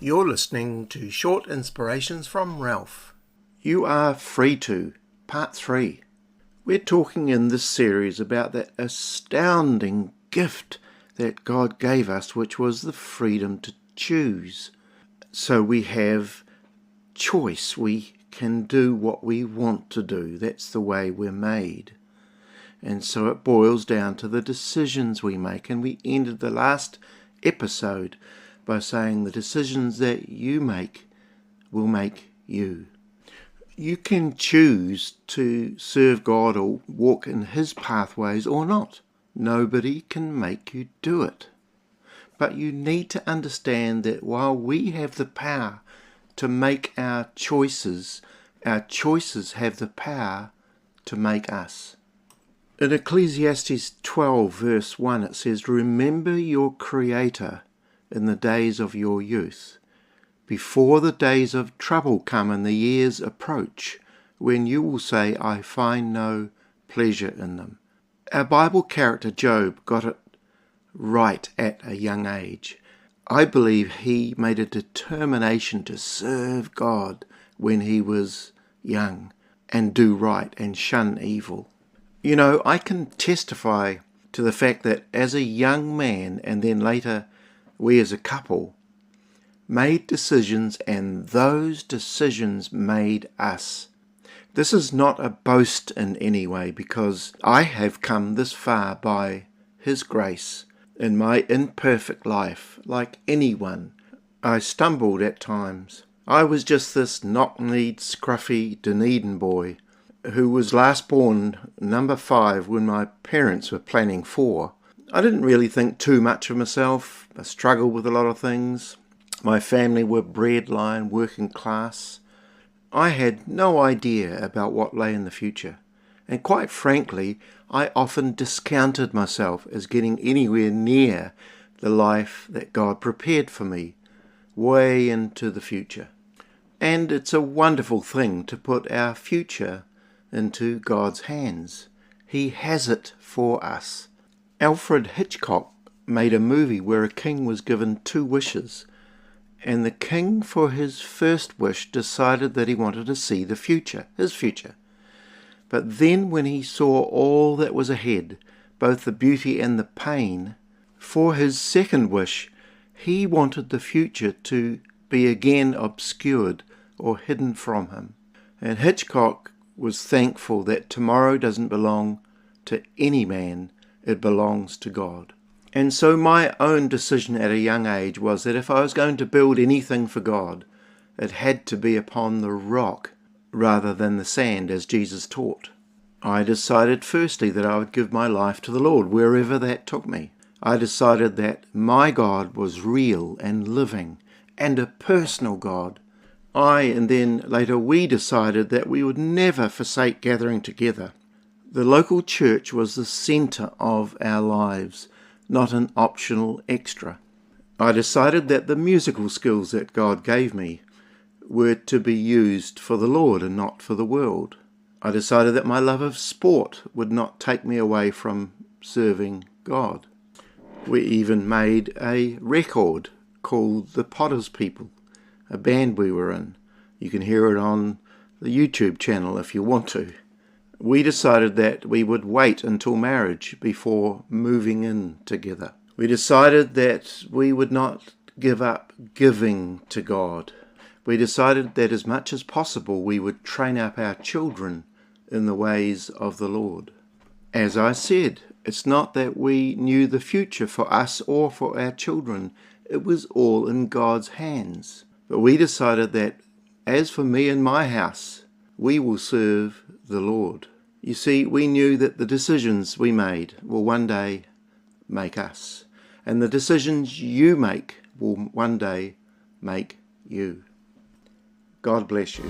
You're listening to Short Inspirations from Ralph. You Are Free To, Part 3. We're talking in this series about that astounding gift that God gave us, which was the freedom to choose. So we have choice. We can do what we want to do. That's the way we're made. And so it boils down to the decisions we make. And we ended the last episode by saying the decisions that you make will make you. You can choose to serve God or walk in His pathways or not. Nobody can make you do it. But you need to understand that while we have the power to make our choices have the power to make us. In Ecclesiastes 12 verse 1 it says, "Remember your Creator in the days of your youth, before the days of trouble come and the years approach, when you will say, I find no pleasure in them." Our Bible character Job got it right at a young age. I believe he made a determination to serve God when he was young and do right and shun evil. You know, I can testify to the fact that as a young man and then later we as a couple made decisions, and those decisions made us. This is not a boast in any way, because I have come this far by His grace in my imperfect life. Like anyone, I stumbled at times. I was just this knock-kneed, scruffy Dunedin boy who was last born number 5 when my parents were planning 4. I didn't really think too much of myself. I struggled with a lot of things. My family were breadline, working class. I had no idea about what lay in the future. And quite frankly, I often discounted myself as getting anywhere near the life that God prepared for me, way into the future. And it's a wonderful thing to put our future into God's hands. He has it for us. Alfred Hitchcock made a movie where a king was given 2 wishes, and the king for his first wish decided that he wanted to see the future, his future. But then when he saw all that was ahead, both the beauty and the pain, for his second wish, he wanted the future to be again obscured or hidden from him. And Hitchcock was thankful that tomorrow doesn't belong to any man, it belongs to God. And so my own decision at a young age was that if I was going to build anything for God, it had to be upon the rock rather than the sand, as Jesus taught. I decided firstly that I would give my life to the Lord wherever that took me. I decided that my God was real and living and a personal God. And then later we decided that we would never forsake gathering together. The local church was the centre of our lives, not an optional extra. I decided that the musical skills that God gave me were to be used for the Lord and not for the world. I decided that my love of sport would not take me away from serving God. We even made a record called The Potter's People, a band we were in. You can hear it on the YouTube channel if you want to. We decided that we would wait until marriage before moving in together. We decided that we would not give up giving to God. We decided that as much as possible we would train up our children in the ways of the Lord. As I said, it's not that we knew the future for us or for our children. It was all in God's hands. But we decided that as for me and my house, we will serve the Lord. You see, we knew that the decisions we made will one day make us. And the decisions you make will one day make you. God bless you.